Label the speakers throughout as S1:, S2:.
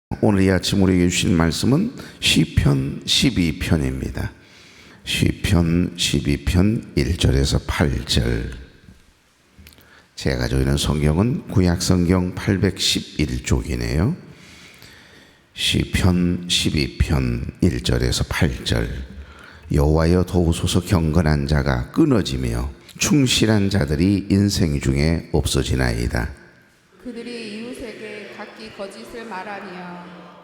S1: 오늘 이 아침 우리에게 주신 말씀은 시편 12편입니다. 시편 12편 1절에서 8절. 제가 가지고 있는 성경은 구약성경 811쪽이네요. 시편 12편 1절에서 8절. 여호와여 도우소서. 경건한 자가 끊어지며 충실한 자들이 인생 중에 없어지나이다.
S2: 그들이 이웃에게 각기 거짓을 말하며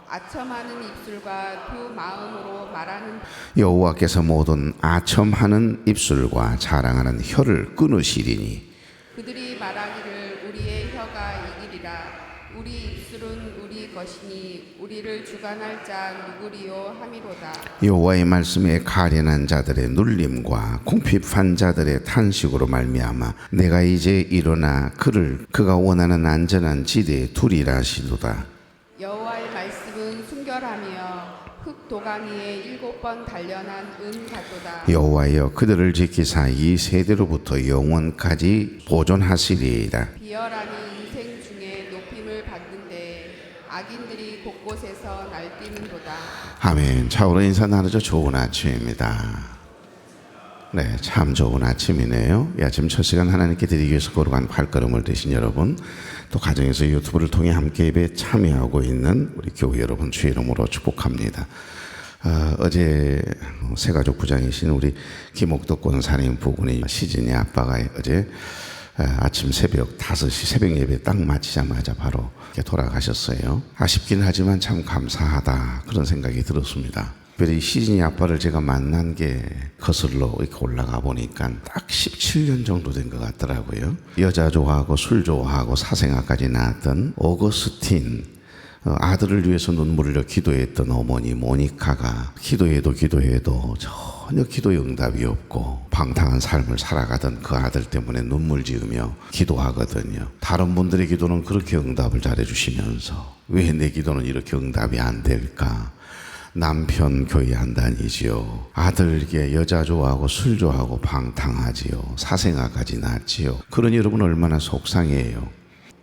S2: 아첨하는 입술과 두 마음으로 말하는.
S1: 여호와께서 모든 아첨하는 입술과 자랑하는 혀를 끊으시리니
S2: 그들이 말하기를 우리의 혀가 이기리라. 우리 입술은 우리 것이니 우리를 주관할 자 누구리요 함이로다.
S1: 여호와의 말씀에 가련한 자들의 눌림과 궁핍한 자들의 탄식으로 말미암아 내가 이제 일어나 그가 원하는 안전한 지대에 두리라 하시도다.
S2: 여호와의 말씀은 순결하며 흙 도가니에 7번 단련한 은 같도다.
S1: 여호와여 그들을 지키사 이 세대로부터 영원까지 보존하시리이다.
S2: 비열하니 인생 중에 높임을 받는데 악인들이 곳곳에서 날뛰는도다.
S1: 아멘. 차오로 인사 나누죠. 좋은 아침입니다. 네, 참 좋은 아침이네요. 이 아침 첫 시간 하나님께 드리기 위해서 걸어간 발걸음을 되신 여러분, 또 가정에서 유튜브를 통해 함께 예배에 참여하고 있는 우리 교회 여러분 주의 이름으로 축복합니다. 어제 새가족 부장이신 우리 김옥덕 권사님 부군이 시진이 아빠가 어제 아침 새벽 5시 새벽 예배 딱 마치자마자 바로 돌아가셨어요. 아쉽긴 하지만 참 감사하다 그런 생각이 들었습니다. 특별히 시진이 아빠를 제가 만난 게 거슬러 이렇게 올라가 보니까 딱 17년 정도 된 것 같더라고요. 여자 좋아하고 술 좋아하고 사생아까지 낳았던 오거스틴, 아들을 위해서 눈물을 흘려 기도했던 어머니 모니카가 기도해도 전혀 기도의 응답이 없고 방탕한 삶을 살아가던 그 아들 때문에 눈물 지으며 기도하거든요. 다른 분들의 기도는 그렇게 응답을 잘해 주시면서 왜 내 기도는 이렇게 응답이 안 될까? 남편 교회 안 다니지요. 아들에게 여자 좋아하고 술 좋아하고 방탕하지요. 사생아까지 낳지요. 그러니 여러분 얼마나 속상해요.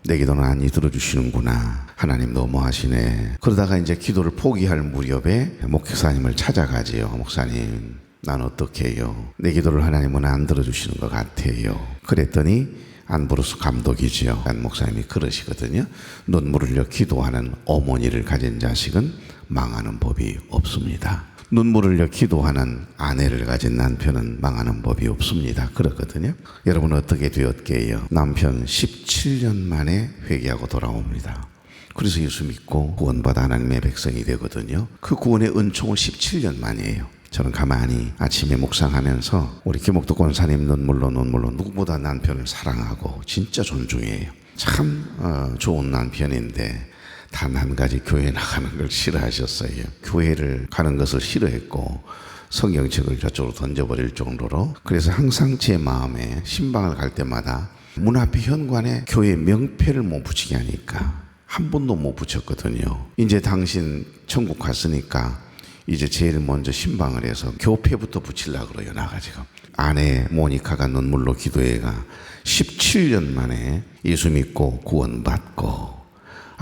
S1: 내 기도는 안 들어주시는구나. 하나님 너무하시네. 그러다가 이제 기도를 포기할 무렵에 목사님을 찾아가지요. 목사님, 난 어떻게 해요? 내 기도를 하나님은 안 들어주시는 것 같아요. 그랬더니 안브루스 감독이지요. 목사님이 그러시거든요. 눈물을 흘려 기도하는 어머니를 가진 자식은 망하는 법이 없습니다. 눈물을 흘려 기도하는 아내를 가진 남편은 망하는 법이 없습니다. 그렇거든요. 여러분 어떻게 되었게요? 남편 17년 만에 회개하고 돌아옵니다. 그래서 예수 믿고 구원받아 하나님의 백성이 되거든요. 그 구원의 은총을 17년 만이에요. 저는 가만히 아침에 묵상하면서 우리 김옥도 권사님 눈물로 누구보다 남편을 사랑하고 진짜 존중해요. 참 좋은 남편인데 단 한 가지 교회 나가는 걸 싫어하셨어요. 교회를 가는 것을 싫어했고 성경책을 저쪽으로 던져버릴 정도로. 그래서 항상 제 마음에 신방을 갈 때마다 문 앞에 현관에 교회 명패를 못 붙이게 하니까 한 번도 못 붙였거든요. 이제 당신 천국 갔으니까 이제 제일 먼저 신방을 해서 교패부터 붙이려고 그래요. 나가지고 아내 모니카가 눈물로 기도해가 17년 만에 예수 믿고 구원받고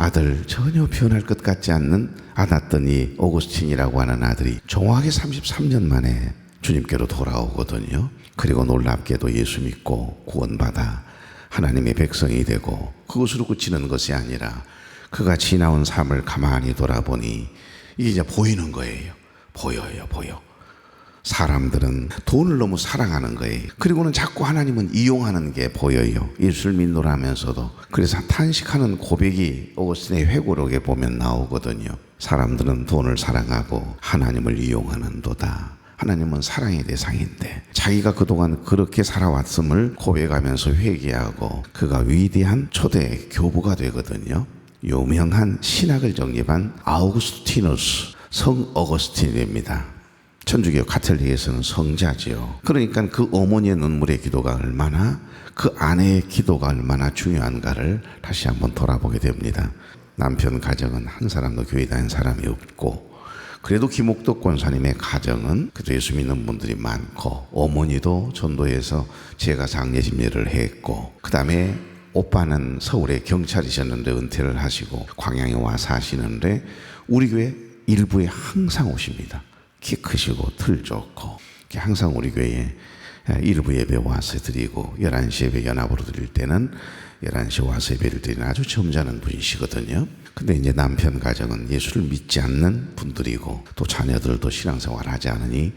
S1: 아들 전혀 변할 것 같지 않는 아났더니 오거스틴이라고 하는 아들이 정확하게 33년 만에 주님께로 돌아오거든요. 그리고 놀랍게도 예수 믿고 구원받아 하나님의 백성이 되고 그것으로 그치는 것이 아니라 그가 지나온 삶을 가만히 돌아보니 이게 이제 보이는 거예요. 보여. 사람들은 돈을 너무 사랑하는 거예요. 그리고는 자꾸 하나님은 이용하는 게 보여요. 예수를 믿노라 하면서도. 그래서 탄식하는 고백이 오거스틴의 회고록에 보면 나오거든요. 사람들은 돈을 사랑하고 하나님을 이용하는도다. 하나님은 사랑의 대상인데 자기가 그동안 그렇게 살아왔음을 고백하면서 회개하고 그가 위대한 초대 교부가 되거든요. 유명한 신학을 정립한 아우구스티누스, 성 어거스틴입니다. 천주교 가톨릭에서는 성자지요. 그러니까 그 어머니의 눈물의 기도가 얼마나, 그 아내의 기도가 얼마나 중요한가를 다시 한번 돌아보게 됩니다. 남편 가정은 한 사람도 교회 다닌 사람이 없고, 그래도 김옥덕 권사님의 가정은 그래도 예수 믿는 분들이 많고, 어머니도 전도해서 제가 장례 집례를 했고, 그 다음에 오빠는 서울에 경찰이셨는데 은퇴를 하시고 광양에 와 사시는데 우리 교회 일부에 항상 오십니다. 키 크시고 틀 좋고 항상 우리 교회에 일부 예배 와서 드리고 11시 예배 연합으로 드릴 때는 11시 와서 예배를 드리는 아주 점잖은 분이시거든요. 근데 이제 남편 가정은 예수를 믿지 않는 분들이고 또 자녀들도 신앙생활 하지 않으니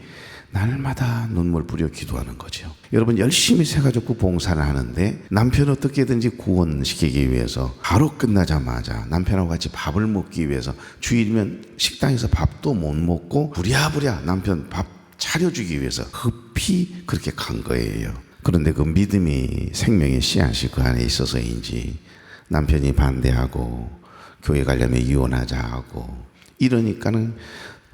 S1: 날마다 눈물 뿌려 기도하는 거죠. 여러분 열심히 새가족부 봉사를 하는데 남편 어떻게든지 구원시키기 위해서 하루 끝나자마자 남편하고 같이 밥을 먹기 위해서 주일이면 식당에서 밥도 못 먹고 부랴부랴 남편 밥 차려주기 위해서 급히 그렇게 간 거예요. 그런데 그 믿음이 생명의 씨앗이 그 안에 있어서인지 남편이 반대하고 교회 가려면 이혼하자 하고 이러니까는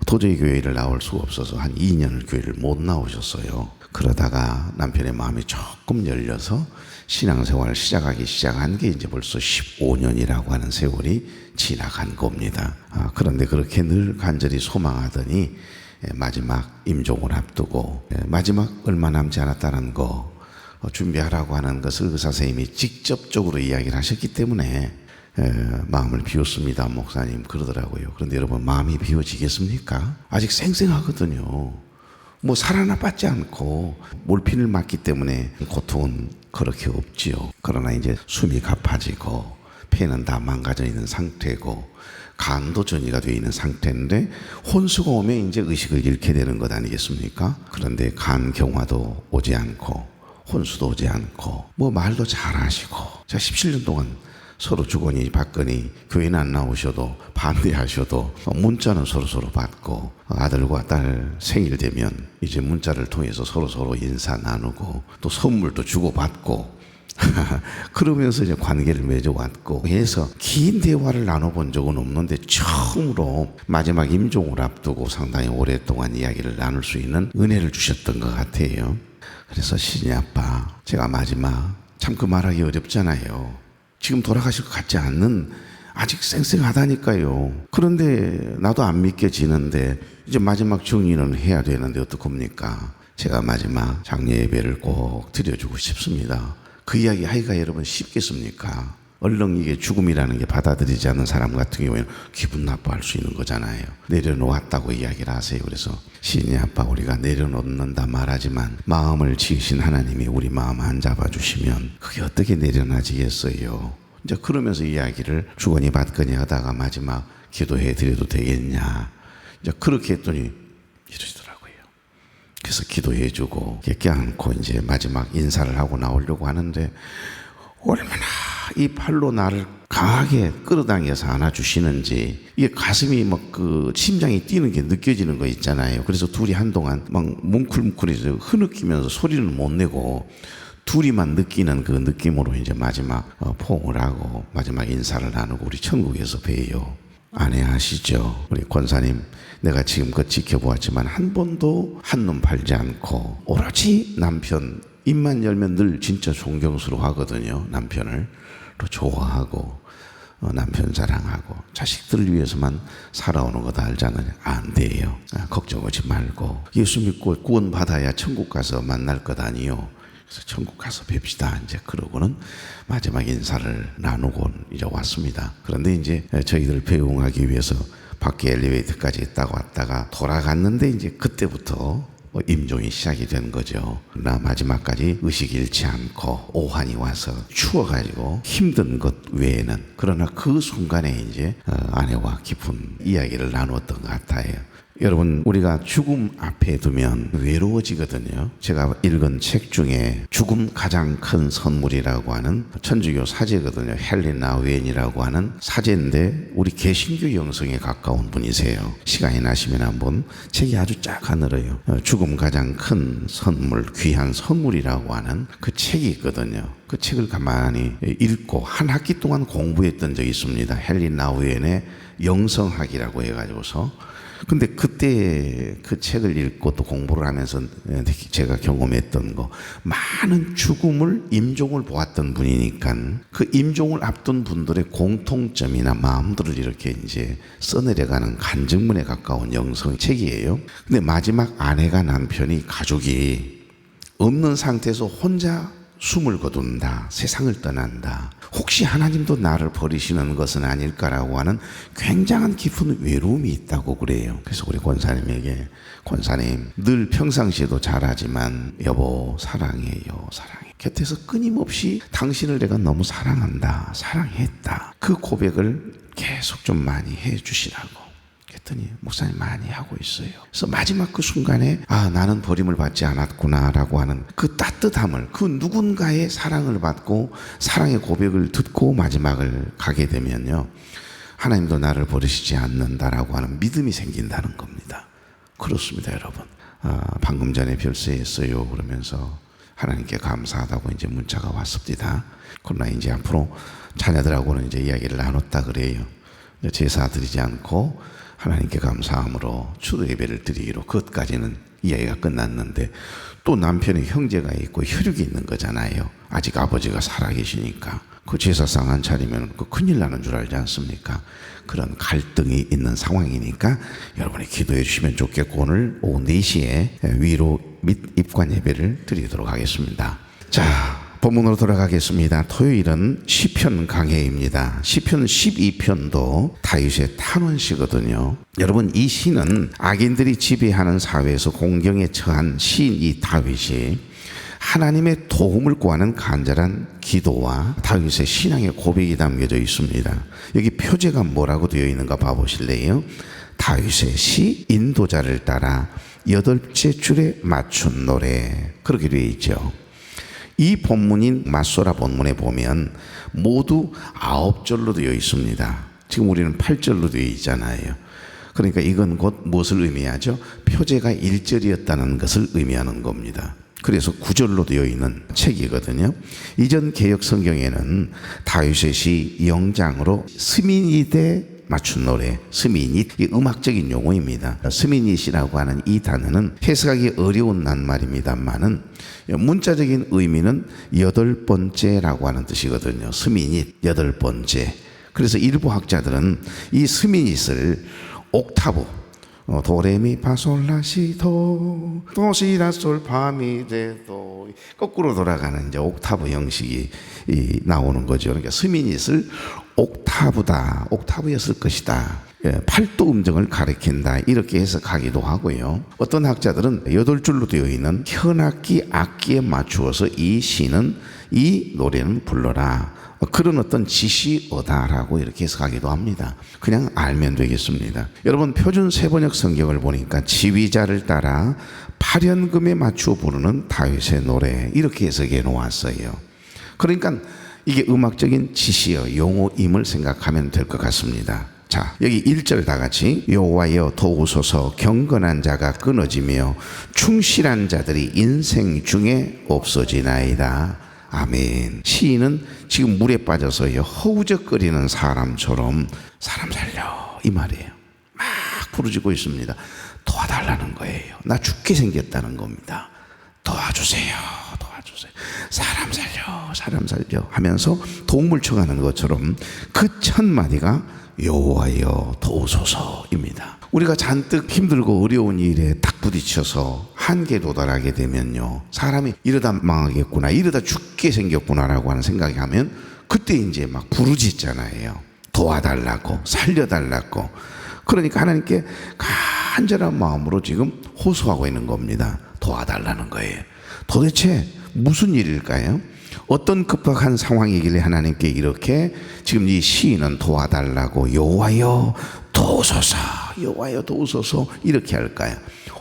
S1: 도저히 교회를 나올 수가 없어서 한 2년을 교회를 못 나오셨어요. 그러다가 남편의 마음이 조금 열려서 신앙생활을 시작한 게 이제 벌써 15년이라고 하는 세월이 지나간 겁니다. 그런데 그렇게 늘 간절히 소망하더니 마지막 임종을 앞두고 마지막 얼마 남지 않았다는 거 준비하라고 하는 것을 의사 선생님이 직접적으로 이야기를 하셨기 때문에 마음을 비웠습니다. 목사님 그러더라고요. 그런데 여러분 마음이 비워지겠습니까? 아직 쌩쌩하거든요. 뭐 살아나봤지 않고 몰핀을 맞기 때문에 고통은 그렇게 없지요. 그러나 이제 숨이 가빠지고 폐는 다 망가져 있는 상태고 간도 전이가 되어 있는 상태인데 혼수가 오면 이제 의식을 잃게 되는 것 아니겠습니까? 그런데 간 경화도 오지 않고 혼수도 오지 않고 뭐 말도 잘하시고 제가 17년 동안 서로 주거니 받거니 교회는 안 나오셔도 반대하셔도 문자는 서로 받고 아들과 딸 생일 되면 이제 문자를 통해서 서로 인사 나누고 또 선물도 주고받고 그러면서 이제 관계를 맺어왔고 해서 긴 대화를 나눠본 적은 없는데 처음으로 마지막 임종을 앞두고 상당히 오랫동안 이야기를 나눌 수 있는 은혜를 주셨던 것 같아요. 그래서 신이 아빠 제가 마지막 참 그 말하기 어렵잖아요. 지금 돌아가실 것 같지 않는 아직 쌩쌩하다니까요. 그런데 나도 안 믿겨지는데 이제 마지막 정리는 해야 되는데 어떡합니까? 제가 마지막 장례 예배를 꼭 드려주고 싶습니다. 그 이야기 하기가 여러분 쉽겠습니까? 얼른 이게 죽음이라는 게 받아들이지 않는 사람 같은 경우에는 기분 나빠할 수 있는 거잖아요. 내려놓았다고 이야기를 하세요. 그래서 신이 아빠 우리가 내려놓는다 말하지만 마음을 지으신 하나님이 우리 마음 안 잡아주시면 그게 어떻게 내려놔지겠어요. 이제 그러면서 이야기를 주거니 받거니 하다가 마지막 기도해 드려도 되겠냐. 이제 그렇게 했더니 이러시더라고요. 그래서 기도해 주고 껴안고 이제 마지막 인사를 하고 나오려고 하는데 얼마나 이 팔로 나를 강하게 끌어당겨서 안아주시는지 이게 가슴이 막 그 심장이 뛰는 게 느껴지는 거 있잖아요. 그래서 둘이 한동안 막 뭉클뭉클해서 흐느끼면서 소리는 못 내고 둘이만 느끼는 그 느낌으로 이제 마지막 포옹을 하고 마지막 인사를 나누고 우리 천국에서 봬요. 아내 아시죠? 우리 권사님 내가 지금껏 지켜보았지만 한 번도 한눈 팔지 않고 오로지 남편 입만 열면 늘 진짜 존경스러워 하거든요. 남편을 또 좋아하고 남편 자랑하고 자식들을 위해서만 살아오는 거 다 알잖아요. 안 돼요. 걱정하지 말고 예수 믿고 구원 받아야 천국 가서 만날 것 아니요. 그래서 천국 가서 뵙시다. 이제 그러고는 마지막 인사를 나누고 이제 왔습니다. 그런데 이제 저희들 배웅하기 위해서 밖에 엘리베이터까지 있다가 왔다가 돌아갔는데 이제 그때부터 임종이 시작이 된 거죠. 나 마지막까지 의식 잃지 않고 오한이 와서 추워가지고 힘든 것 외에는 그러나 그 순간에 이제 아내와 깊은 이야기를 나누었던 것 같아요. 여러분 우리가 죽음 앞에 두면 외로워지거든요. 제가 읽은 책 중에 죽음 가장 큰 선물이라고 하는 천주교 사제거든요. 헬린 나우엔이라고 하는 사제인데 우리 개신교 영성에 가까운 분이세요. 시간이 나시면 한번 책이 아주 쫙 하늘어요. 죽음 가장 큰 선물 귀한 선물이라고 하는 그 책이 있거든요. 그 책을 가만히 읽고 한 학기 동안 공부했던 적이 있습니다. 헬린 나우엔의 영성학이라고 해가지고서 근데 그때 그 책을 읽고 또 공부를 하면서 제가 경험했던 거 많은 죽음을 임종을 보았던 분이니까 그 임종을 앞둔 분들의 공통점이나 마음들을 이렇게 이제 써내려가는 간증문에 가까운 영성 책이에요. 근데 마지막 아내가 남편이 가족이 없는 상태에서 혼자 숨을 거둔다, 세상을 떠난다. 혹시 하나님도 나를 버리시는 것은 아닐까라고 하는 굉장한 깊은 외로움이 있다고 그래요. 그래서 우리 권사님에게, 권사님 늘 평상시에도 잘하지만 여보 사랑해요, 사랑해. 곁에서 끊임없이 당신을 내가 너무 사랑한다, 사랑했다, 그 고백을 계속 좀 많이 해주시라고 했더니 목사님 많이 하고 있어요. 그래서 마지막 그 순간에 나는 버림을 받지 않았구나라고 하는 그 따뜻함을, 그 누군가의 사랑을 받고 사랑의 고백을 듣고 마지막을 가게 되면요, 하나님도 나를 버리시지 않는다라고 하는 믿음이 생긴다는 겁니다. 그렇습니다, 여러분. 방금 전에 별세했어요 그러면서 하나님께 감사하다고 이제 문자가 왔습니다. 그러나 이제 앞으로 자녀들하고는 이제 이야기를 나눴다 그래요. 제사 드리지 않고 하나님께 감사함으로 추도 예배를 드리기로, 그것까지는 이야기가 끝났는데 또 남편의 형제가 있고 혈육이 있는 거잖아요. 아직 아버지가 살아계시니까 그 제사상 안 차리면 그 큰일 나는 줄 알지 않습니까? 그런 갈등이 있는 상황이니까 여러분이 기도해 주시면 좋겠고, 오늘 오후 4시에 위로 및 입관 예배를 드리도록 하겠습니다. 자, 본문으로 돌아가겠습니다. 토요일은 시편 강해입니다. 시편 12편도 다윗의 탄원시거든요. 여러분, 이 시는 악인들이 지배하는 사회에서 공경에 처한 시인 이 다윗이 하나님의 도움을 구하는 간절한 기도와 다윗의 신앙의 고백이 담겨져 있습니다. 여기 표제가 뭐라고 되어 있는가 봐보실래요? 다윗의 시 인도자를 따라 8째 줄에 맞춘 노래, 그렇게 되어 있죠. 이 본문인 맞소라 본문에 보면 모두 9절로 되어 있습니다. 지금 우리는 8절로 되어 있잖아요. 그러니까 이건 곧 무엇을 의미하죠? 표제가 1절이었다는 것을 의미하는 겁니다. 그래서 9절로 되어 있는 책이거든요. 이전 개역 성경에는 다윗의 시 영장으로 스미닛에 맞춘 노래, 스미닛, 이 음악적인 용어입니다. 스미닛이라고 하는 이 단어는 해석하기 어려운 낱말입니다만은 문자적인 의미는 8번째라고 하는 뜻이거든요. 스미닛, 8번째. 그래서 일부 학자들은 이 스미닛을 옥타브, 도레미파솔라시도 도시라솔파미레도 거꾸로 돌아가는 이제 옥타브 형식이 나오는 거죠. 그러니까 스미닛을 옥타브다, 옥타브였을 것이다, 8도 음정을 가리킨다, 이렇게 해석하기도 하고요. 어떤 학자들은 8줄로 되어 있는 현악기 악기에 맞추어서 이 시는, 이 노래는 불러라, 그런 어떤 지시어다라고 이렇게 해석하기도 합니다. 그냥 알면 되겠습니다. 여러분, 표준 세번역 성경을 보니까 지휘자를 따라 8연금에 맞추어 부르는 다윗의 노래, 이렇게 해석해 놓았어요. 그러니까 이게 음악적인 지시어, 용어임을 생각하면 될 것 같습니다. 자, 여기 1절 다 같이 여호와여 도우소서, 경건한 자가 끊어지며 충실한 자들이 인생 중에 없어지나이다. 아멘. 시인은 지금 물에 빠져서 허우적거리는 사람처럼 사람 살려, 이 말이에요. 막 부르짖고 있습니다. 도와달라는 거예요. 나 죽게 생겼다는 겁니다. 도와주세요, 도와주세요. 사람 살려, 사람 살려 하면서 도움을 청하는 것처럼 그 첫 마디가 여호와여 도우소서입니다. 우리가 잔뜩 힘들고 어려운 일에 딱 부딪혀서 한계에 도달하게 되면요, 사람이 이러다 망하겠구나, 이러다 죽게 생겼구나라고 하는 생각이 하면 그때 이제 막 부르짖잖아요. 도와달라고, 살려달라고. 그러니까 하나님께 간절한 마음으로 지금 호소하고 있는 겁니다. 도와달라는 거예요. 도대체 무슨 일일까요? 어떤 급박한 상황이길래 하나님께 이렇게 지금 이 시인은 도와달라고 여호와여 도우소서, 여호와여 도우소서 이렇게 할까요?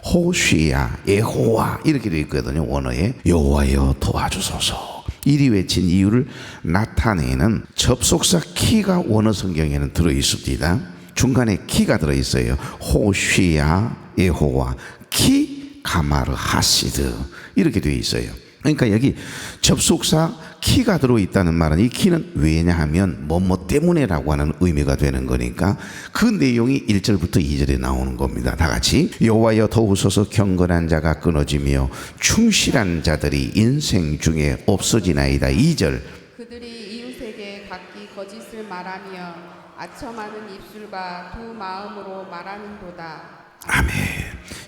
S1: 호시야, 예호와 이렇게 되어 있거든요. 원어에 여호와여 도와주소서 이리 외친 이유를 나타내는 접속사 키가 원어 성경에는 들어있습니다. 중간에 키가 들어있어요. 호시야, 예호와, 키 가마르 하시드 이렇게 되어 있어요. 그러니까 여기 접속사 키가 들어있다는 말은, 이 키는 왜냐하면 뭐뭐 때문에라고 하는 의미가 되는 거니까 그 내용이 1절부터 2절에 나오는 겁니다. 다 같이 여호와여 도우소서, 경건한 자가 끊어지며 충실한 자들이 인생 중에 없어지나이다. 2절
S2: 그들이 이웃에게 각기 거짓을 말하며 아첨하는 입술과 두 마음으로 말하는도다.
S1: 아멘.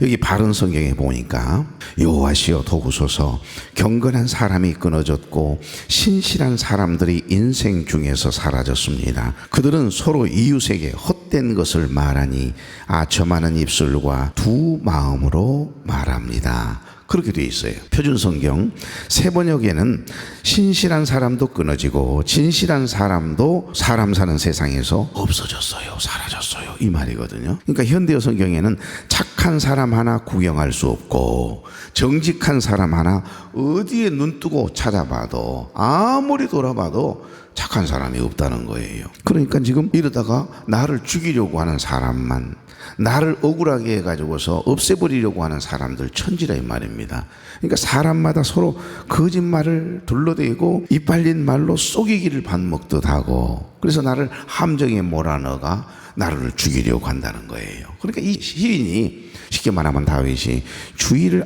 S1: 여기 바른 성경에 보니까 여호와시여 도우소서, 경건한 사람이 끊어졌고 신실한 사람들이 인생 중에서 사라졌습니다. 그들은 서로 이웃에게 헛된 것을 말하니 아첨하는 입술과 두 마음으로 말합니다. 그렇게 되어 있어요. 표준성경 새번역에는 신실한 사람도 끊어지고 진실한 사람도 사람 사는 세상에서 없어졌어요, 사라졌어요, 이 말이거든요. 그러니까 현대어 성경에는 착한 사람 하나 구경할 수 없고 정직한 사람 하나 어디에 눈 뜨고 찾아봐도 아무리 돌아봐도 착한 사람이 없다는 거예요. 그러니까 지금 이러다가 나를 죽이려고 하는 사람만, 나를 억울하게 해가지고서 없애버리려고 하는 사람들 천지라 이 말입니다. 그러니까 사람마다 서로 거짓말을 둘러대고 이빨린 말로 속이기를 밥 먹듯 하고, 그래서 나를 함정에 몰아넣어가 나를 죽이려고 한다는 거예요. 그러니까 이 시인이, 쉽게 말하면 다윗이 주위를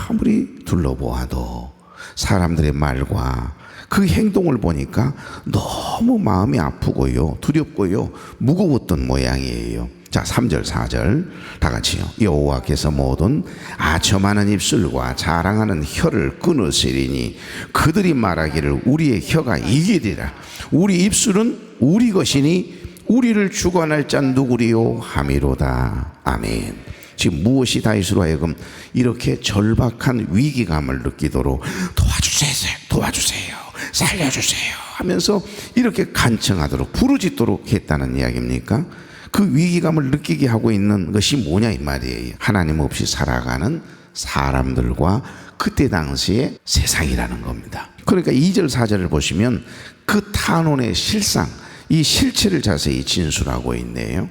S1: 아무리 둘러보아도 사람들의 말과 그 행동을 보니까 너무 마음이 아프고요, 두렵고요, 무거웠던 모양이에요. 자, 3절 4절 다 같이요. 여호와께서 모든 아첨하는 입술과 자랑하는 혀를 끊으시리니 그들이 말하기를 우리의 혀가 이기리라. 우리 입술은 우리 것이니 우리를 주관할 자 누구리요 함이로다. 아멘. 지금 무엇이 다윗으로 하여금 이렇게 절박한 위기감을 느끼도록 도와주세요, 살려주세요 하면서 이렇게 간청하도록 부르짖도록 했다는 이야기입니까? 그 위기감을 느끼게 하고 있는 것이 뭐냐 이 말이에요. 하나님 없이 살아가는 사람들과 그때 당시의 세상이라는 겁니다. 그러니까 2절 4절을 보시면 그 탄원의 실상, 이 실체를 자세히 진술하고 있네요.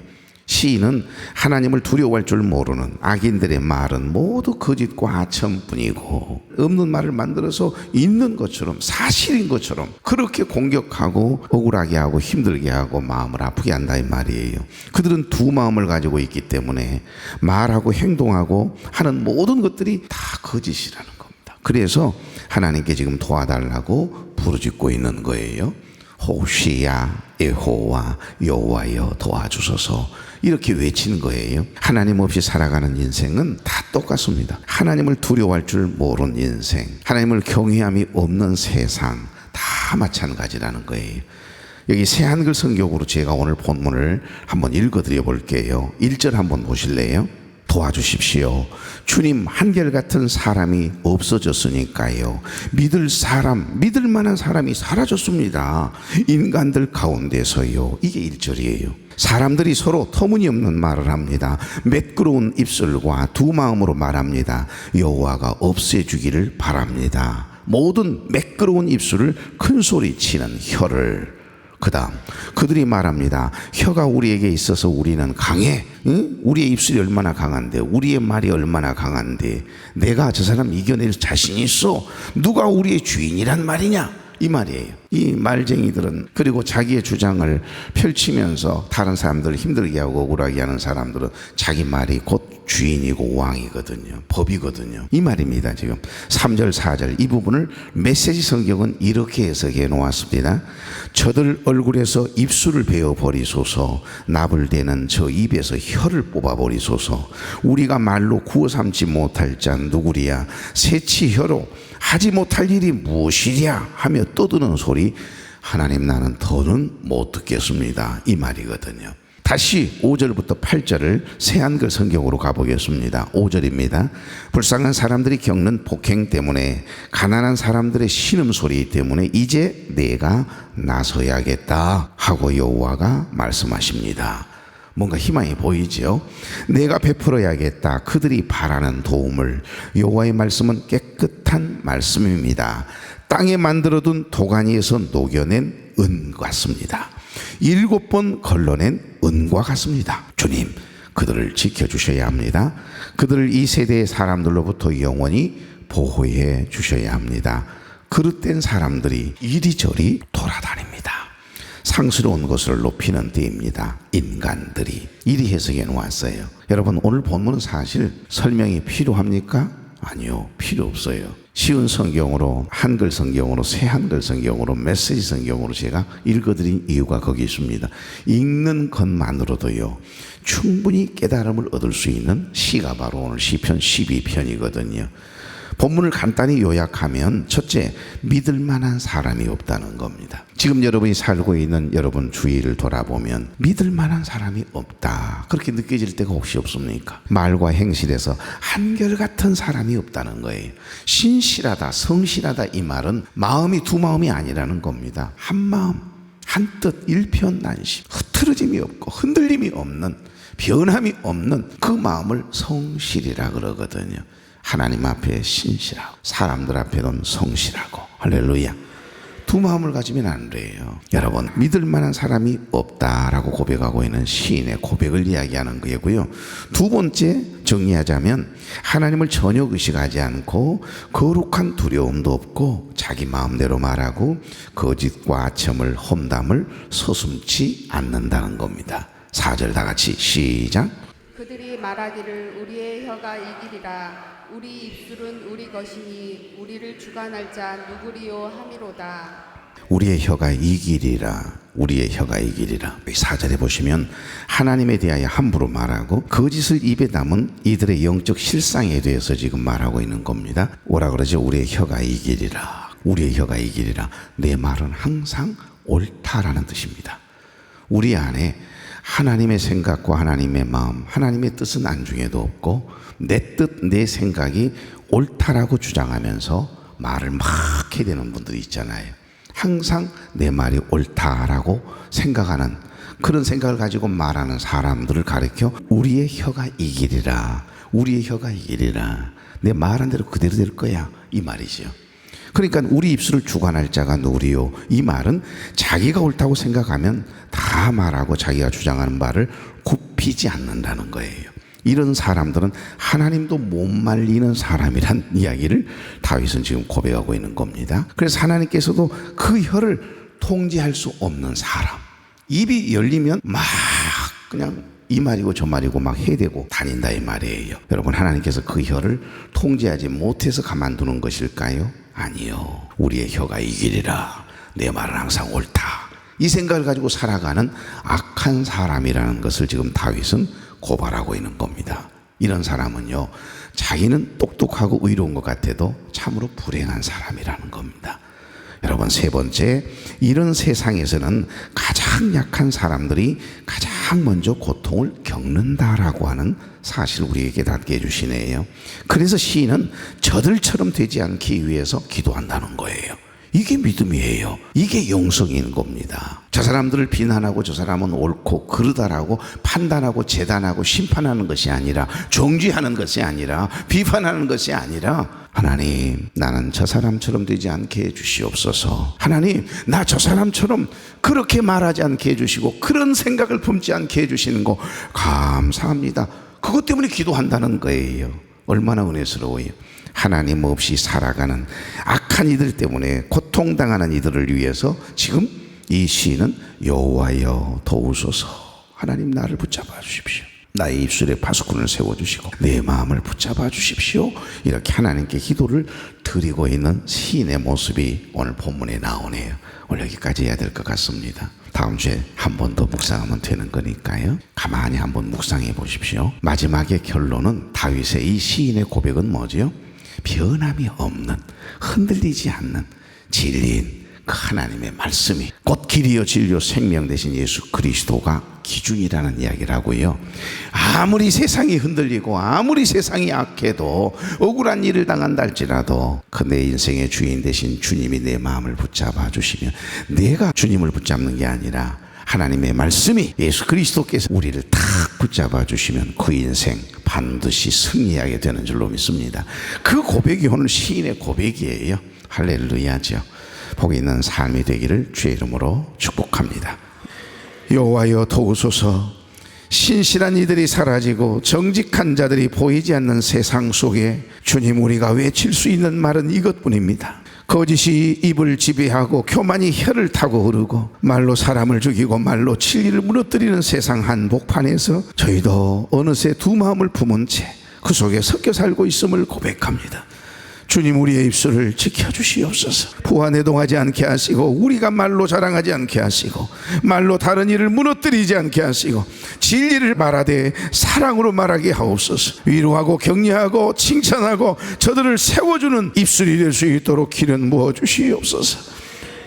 S1: 시인은 하나님을 두려워할 줄 모르는 악인들의 말은 모두 거짓과 하천뿐이고 없는 말을 만들어서 있는 것처럼 사실인 것처럼 그렇게 공격하고 억울하게 하고 힘들게 하고 마음을 아프게 한다 이 말이에요. 그들은 두 마음을 가지고 있기 때문에 말하고 행동하고 하는 모든 것들이 다 거짓이라는 겁니다. 그래서 하나님께 지금 도와달라고 부르짖고 있는 거예요. 호시야 여호와 여호와여 도와주소서, 이렇게 외치는 거예요. 하나님 없이 살아가는 인생은 다 똑같습니다. 하나님을 두려워할 줄 모르는 인생, 하나님을 경외함이 없는 세상, 다 마찬가지라는 거예요. 여기 새한글 성경으로 제가 오늘 본문을 한번 읽어드려 볼게요. 1절 한번 보실래요? 도와주십시오. 주님, 한결같은 사람이 없어졌으니까요. 믿을 만한 사람이 사라졌습니다. 인간들 가운데서요. 이게 1절이에요. 사람들이 서로 터무니없는 말을 합니다. 매끄러운 입술과 두 마음으로 말합니다. 여호와가 없애주기를 바랍니다. 모든 매끄러운 입술을 큰 소리 치는 혀를, 그 다음 그들이 말합니다. 혀가 우리에게 있어서 우리는 강해. 응? 우리의 입술이 얼마나 강한데, 우리의 말이 얼마나 강한데 내가 저 사람 이겨낼 자신이 있어. 누가 우리의 주인이란 말이냐 이 말이에요. 이 말쟁이들은, 그리고 자기의 주장을 펼치면서 다른 사람들을 힘들게 하고 억울하게 하는 사람들은 자기 말이 곧 주인이고 왕이거든요. 법이거든요. 이 말입니다. 지금 3절 4절 이 부분을 메시지 성경은 이렇게 해석해 놓았습니다. 저들 얼굴에서 입술을 베어버리소서, 나불대는 저 입에서 혀를 뽑아버리소서. 우리가 말로 구워 삼지 못할 자 누구리야. 새치 혀로 하지 못할 일이 무엇이랴 하며 떠드는 소리, 하나님 나는 더는 못 듣겠습니다. 이 말이거든요. 다시 5절부터 8절을 새한글 성경으로 가보겠습니다. 5절입니다. 불쌍한 사람들이 겪는 폭행 때문에, 가난한 사람들의 신음소리 때문에 이제 내가 나서야겠다 하고 여호와가 말씀하십니다. 뭔가 희망이 보이죠? 내가 베풀어야겠다 그들이 바라는 도움을. 여호와의 말씀은 깨끗한 말씀입니다. 땅에 만들어둔 도가니에서 녹여낸 은 같습니다. 7번 걸러낸 은과 같습니다. 주님, 그들을 지켜주셔야 합니다. 그들을 이 세대의 사람들로부터 영원히 보호해 주셔야 합니다. 그릇된 사람들이 이리저리 돌아다닙니다. 상스러운 것을 높이는 때입니다. 인간들이. 이리 해석해 놓았어요. 여러분, 오늘 본문은 사실 설명이 필요합니까? 아니요, 필요 없어요. 쉬운 성경으로, 한글 성경으로, 새 한글 성경으로, 메시지 성경으로 제가 읽어드린 이유가 거기 있습니다. 읽는 것만으로도요 충분히 깨달음을 얻을 수 있는 시가 바로 오늘 시편 12편이거든요. 본문을 간단히 요약하면 첫째, 믿을 만한 사람이 없다는 겁니다. 지금 여러분이 살고 있는 여러분 주위를 돌아보면 믿을 만한 사람이 없다, 그렇게 느껴질 때가 혹시 없습니까? 말과 행실에서 한결같은 사람이 없다는 거예요. 신실하다, 성실하다, 이 말은 마음이 두 마음이 아니라는 겁니다. 한 마음, 한 뜻, 일편단심, 흐트러짐이 없고 흔들림이 없는, 변함이 없는 그 마음을 성실이라 그러거든요. 하나님 앞에 신실하고 사람들 앞에는 성실하고. 할렐루야. 두 마음을 가지면 안 돼요. 여러분, 믿을 만한 사람이 없다라고 고백하고 있는 시인의 고백을 이야기하는 거고요. 두 번째, 정리하자면 하나님을 전혀 의식하지 않고 거룩한 두려움도 없고 자기 마음대로 말하고 거짓과 아첨을, 험담을 서슴지 않는다는 겁니다. 4절 다 같이 시작.
S2: 그들이 말하기를 우리의 혀가 이기리라. 우리 입술은 우리 것이니 우리를 주관할 자 누구리요 함이로다.
S1: 우리의 혀가 이기리라. 우리의 혀가 이기리라. 4절에 보시면 하나님에 대하여 함부로 말하고 거짓을 입에 담은 이들의 영적 실상에 대해서 지금 말하고 있는 겁니다. 뭐라 그러죠? 우리의 혀가 이기리라. 우리의 혀가 이기리라. 내 말은 항상 옳다라는 뜻입니다. 우리 안에 하나님의 생각과 하나님의 마음, 하나님의 뜻은 안중에도 없고 내 뜻, 내 생각이 옳다라고 주장하면서 말을 막 하게 되는 분들이 있잖아요. 항상 내 말이 옳다라고 생각하는, 그런 생각을 가지고 말하는 사람들을 가리켜 우리의 혀가 이기리라. 우리의 혀가 이기리라. 내 말한 대로 그대로 될 거야, 이 말이죠. 그러니까 우리 입술을 주관할 자가 누구리요? 이 말은 자기가 옳다고 생각하면 다 말하고 자기가 주장하는 말을 굽히지 않는다는 거예요. 이런 사람들은 하나님도 못 말리는 사람이란 이야기를 다윗은 지금 고백하고 있는 겁니다. 그래서 하나님께서도 그 혀를 통제할 수 없는 사람, 입이 열리면 막 그냥 이 말이고 저 말이고 막 해대고 다닌다, 이 말이에요. 여러분, 하나님께서 그 혀를 통제하지 못해서 가만두는 것일까요? 아니요. 우리의 혀가 이기리라. 내 말은 항상 옳다, 이 생각을 가지고 살아가는 악한 사람이라는 것을 지금 다윗은 고발하고 있는 겁니다. 이런 사람은요, 자기는 똑똑하고 의로운 것 같아도 참으로 불행한 사람이라는 겁니다. 여러분, 세 번째, 이런 세상에서는 가장 약한 사람들이 가장 먼저 고통을 겪는다라고 하는 사실을 우리에게 닿게 해주시네요. 그래서 시인은 저들처럼 되지 않기 위해서 기도한다는 거예요. 이게 믿음이에요. 이게 영성인 겁니다. 저 사람들을 비난하고 저 사람은 옳고 그르다라고 판단하고 재단하고 심판하는 것이 아니라, 정죄하는 것이 아니라, 비판하는 것이 아니라, 하나님, 나는 저 사람처럼 되지 않게 해주시옵소서. 하나님, 나 저 사람처럼 그렇게 말하지 않게 해주시고 그런 생각을 품지 않게 해주시는 거 감사합니다. 그것 때문에 기도한다는 거예요. 얼마나 은혜스러워요. 하나님 없이 살아가는 악한 이들 때문에 고통당하는 이들을 위해서 지금 이 시인은 여호와여 도우소서, 하나님 나를 붙잡아 주십시오. 나의 입술에 파수꾼을 세워주시고 내 마음을 붙잡아 주십시오. 이렇게 하나님께 기도를 드리고 있는 시인의 모습이 오늘 본문에 나오네요. 오늘 여기까지 해야 될 것 같습니다. 다음 주에 한 번 더 묵상하면 되는 거니까요. 가만히 한번 묵상해 보십시오. 마지막의 결론은 다윗의 이 시인의 고백은 뭐지요? 변함이 없는, 흔들리지 않는 진리인 그 하나님의 말씀이 곧 길이요 진리요 생명 되신 예수 그리스도가 기준이라는 이야기를 하고요. 아무리 세상이 흔들리고 아무리 세상이 악해도 억울한 일을 당한다 할지라도 그 내 인생의 주인 되신 주님이 내 마음을 붙잡아 주시면, 내가 주님을 붙잡는 게 아니라 하나님의 말씀이, 예수 그리스도께서 우리를 탁 붙잡아 주시면 그 인생 반드시 승리하게 되는 줄로 믿습니다. 그 고백이 오늘 시인의 고백이에요. 할렐루야죠. 복 있는 삶이 되기를 주의 이름으로 축복합니다. 여호와여 도우소서. 신실한 이들이 사라지고 정직한 자들이 보이지 않는 세상 속에 주님, 우리가 외칠 수 있는 말은 이것뿐입니다. 거짓이 입을 지배하고 교만이 혀를 타고 흐르고 말로 사람을 죽이고 말로 진리를 무너뜨리는 세상 한복판에서 저희도 어느새 두 마음을 품은 채 그 속에 섞여 살고 있음을 고백합니다. 주님, 우리의 입술을 지켜주시옵소서. 부하내동하지 않게 하시고, 우리가 말로 자랑하지 않게 하시고, 말로 다른 일을 무너뜨리지 않게 하시고, 진리를 말하되 사랑으로 말하게 하옵소서. 위로하고 격려하고 칭찬하고 저들을 세워주는 입술이 될 수 있도록 기름 부어주시옵소서.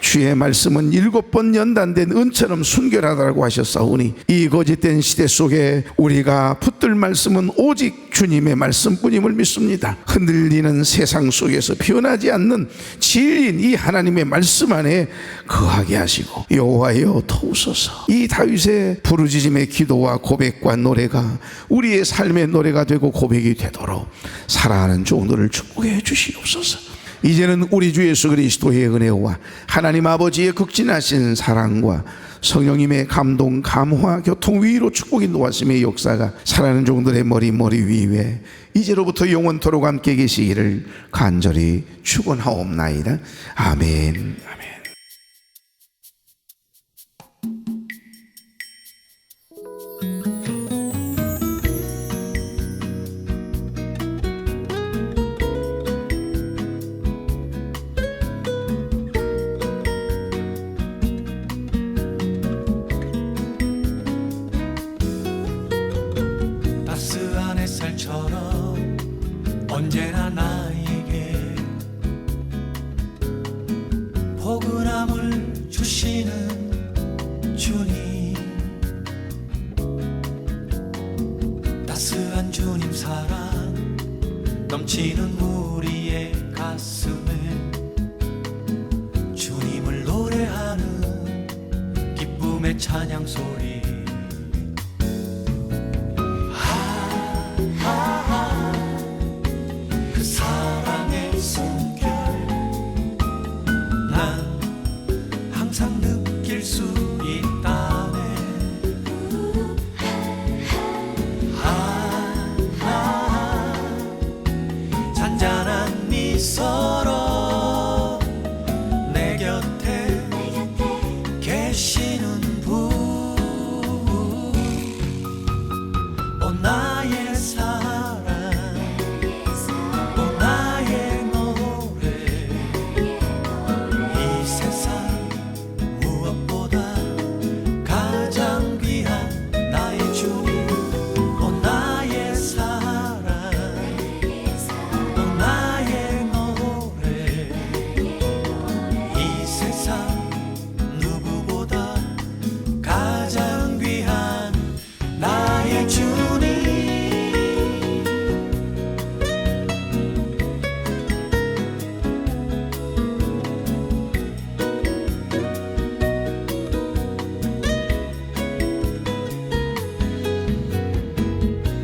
S1: 주의 말씀은 7번 연단된 은처럼 순결하다고 하셨사오니, 이 거짓된 시대 속에 우리가 붙들 말씀은 오직 주님의 말씀뿐임을 믿습니다. 흔들리는 세상 속에서 변하지 않는 진리인 이 하나님의 말씀 안에 거하게 하시고 여호와여 도우소서. 이 다윗의 부르짖음의 기도와 고백과 노래가 우리의 삶의 노래가 되고 고백이 되도록 사랑하는 종들을 축복해 주시옵소서. 이제는 우리 주 예수 그리스도의 은혜와 하나님 아버지의 극진하신 사랑과 성령님의 감동, 감화, 교통, 위로, 축복, 인도하심의 역사가 사랑하는 종들의 머리 위에 이제로부터 영원토록 함께 계시기를 간절히 축원하옵나이다. 아멘. 아멘.
S3: 따스한 햇살처럼 언제나 나에게 포근함을 주시는 주님, 따스한 주님 사랑 넘치는 우리의 가슴에 주님을 노래하는 기쁨의 찬양 소리. 그 사랑의 숨결 난 항상 느낄 수 있다네. 잔잔한 미소로 내 곁에 계시는 분, 오 나의 사랑, 오 나의 노래, 이 세상 무엇보다 가장 귀한 나의 주님, 오 나의 사랑, 오 나의 노래, 이 세상 누구보다 가장 귀한 나의 주님.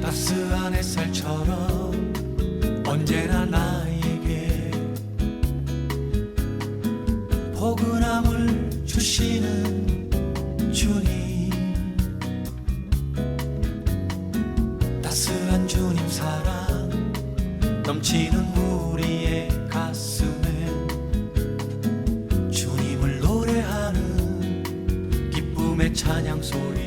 S3: 따스한 햇살처럼 언제나 나에게 포근함을 주시는 주님, 따스한 주님 사랑 넘치는 우리의 가슴에 주님을 노래하는 기쁨의 찬양 소리.